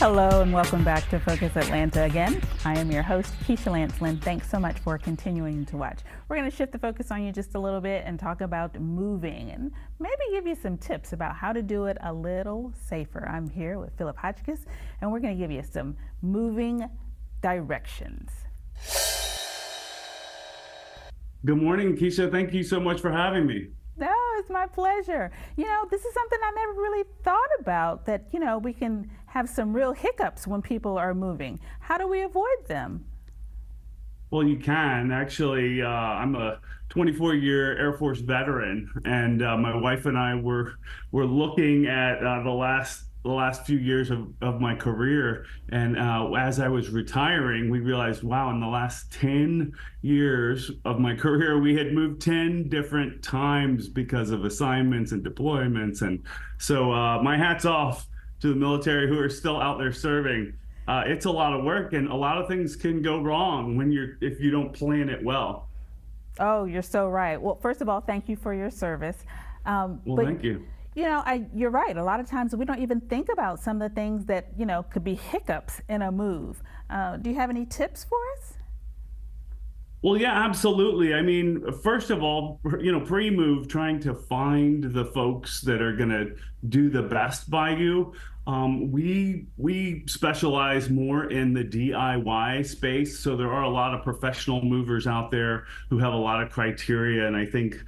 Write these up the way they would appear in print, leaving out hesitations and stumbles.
Hello and welcome back to Focus Atlanta again. I am your host, Keisha Lance Lynn. Thanks so much for continuing to watch. We're going to shift the focus on you just a little bit and talk about moving and maybe give you some tips about how to do it a little safer. I'm here with Philip Hotchkiss and we're going to give you some moving directions. Good morning, Keisha. Thank you so much for having me. No, it's my pleasure. You know, this is something I never really thought about, that, you know, we can have some real hiccups when people are moving. How do we avoid them? Well, you can. Actually, I'm a 24-year Air Force veteran, and my wife and I were looking at the last few years of my career. And as I was retiring, we realized, wow, in the last 10 years of my career, we had moved 10 different times because of assignments and deployments. And so my hat's off to the military who are still out there serving. It's a lot of work, and a lot of things can go wrong if you don't plan it well. Oh, you're so right. Well, first of all, thank you for your service. Thank you. You know, you're right. A lot of times we don't even think about some of the things that, you know, could be hiccups in a move. Do you have any tips for us? Well, yeah, absolutely. I mean, first of all, you know, pre-move, trying to find the folks that are going to do the best by you. We specialize more in the DIY space. So there are a lot of professional movers out there who have a lot of criteria. And I think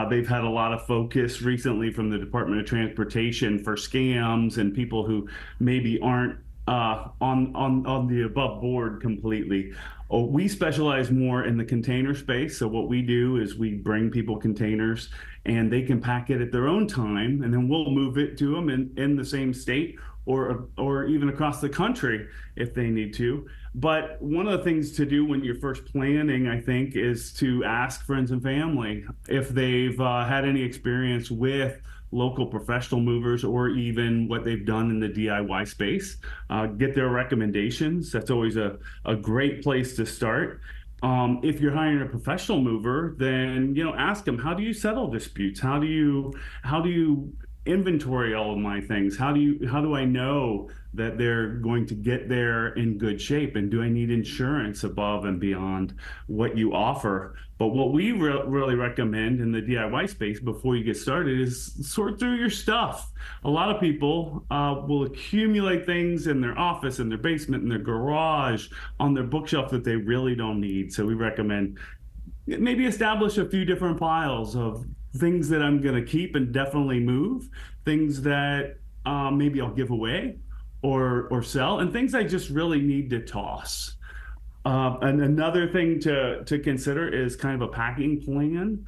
they've had a lot of focus recently from the Department of Transportation for scams and people who maybe aren't on the above board completely. We specialize more in the container space. So what we do is we bring people containers and they can pack it at their own time, and then we'll move it to them in the same state or even across the country if they need to. But one of the things to do when you're first planning, I think, is to ask friends and family if they've had any experience with local professional movers or even what they've done in the DIY space. Get their recommendations. That's always a great place to start. If you're hiring a professional mover, then, you know, ask them, how do you settle disputes? How do you inventory all of my things? How do I know that they're going to get there in good shape? And do I need insurance above and beyond what you offer? But what we really recommend in the DIY space before you get started is sort through your stuff. A lot of people will accumulate things in their office, in their basement, in their garage, on their bookshelf that they really don't need. So we recommend maybe establish a few different piles of things that I'm going to keep and definitely move, things that maybe I'll give away or sell, and things I just really need to toss. And another thing to consider is kind of a packing plan.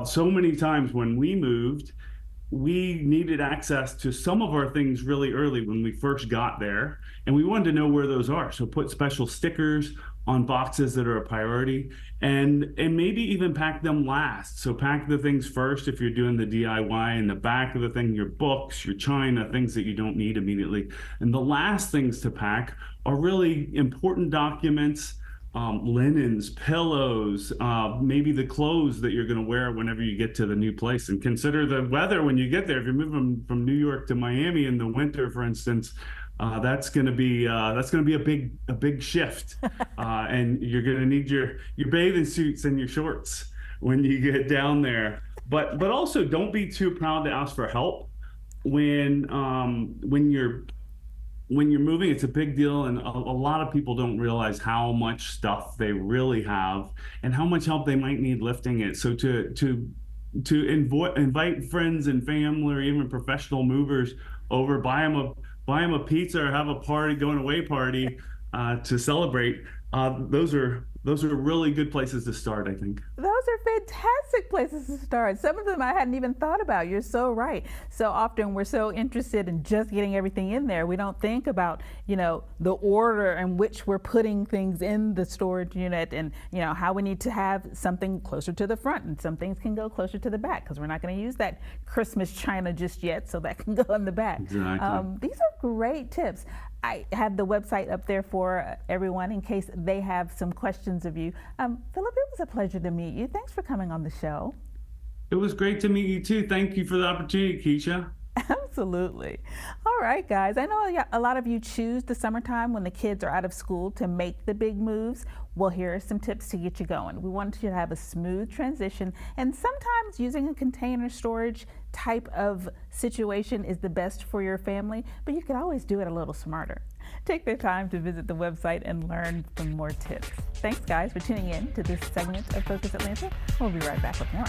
So many times when we moved, we needed access to some of our things really early when we first got there, and we wanted to know where those are. So put special stickers on boxes that are a priority, and maybe even pack them last. So pack the things first if you're doing the DIY, and the back of the thing, your books, your china, things that you don't need immediately. And the last things to pack are really important documents, linens, pillows, maybe the clothes that you're going to wear whenever you get to the new place. And consider the weather when you get there. If you're moving from New York to Miami in the winter, for instance, that's going to be a big shift, and you're going to need your bathing suits and your shorts when you get down there. But also don't be too proud to ask for help when you're moving. It's a big deal, and a lot of people don't realize how much stuff they really have and how much help they might need lifting it. So to invite friends and family or even professional movers over, buy them a pizza or have a going away party to celebrate. Those are really good places to start, I think. Those are fantastic places to start. Some of them I hadn't even thought about. You're so right. So often we're so interested in just getting everything in there. We don't think about, you know, the order in which we're putting things in the storage unit, and, you know, how we need to have something closer to the front and some things can go closer to the back, because we're not going to use that Christmas china just yet, so that can go in the back. Exactly. These are great tips. I have the website up there for everyone in case they have some questions of you. Philip, it was a pleasure to meet you. Thanks for coming on the show. It was great to meet you too. Thank you for the opportunity, Keisha. Absolutely. All right, guys. I know a lot of you choose the summertime when the kids are out of school to make the big moves. Well, here are some tips to get you going. We want you to have a smooth transition, and sometimes using a container storage type of situation is the best for your family, but you can always do it a little smarter. Take the time to visit the website and learn some more tips. Thanks, guys, for tuning in to this segment of Focus Atlanta. We'll be right back with more.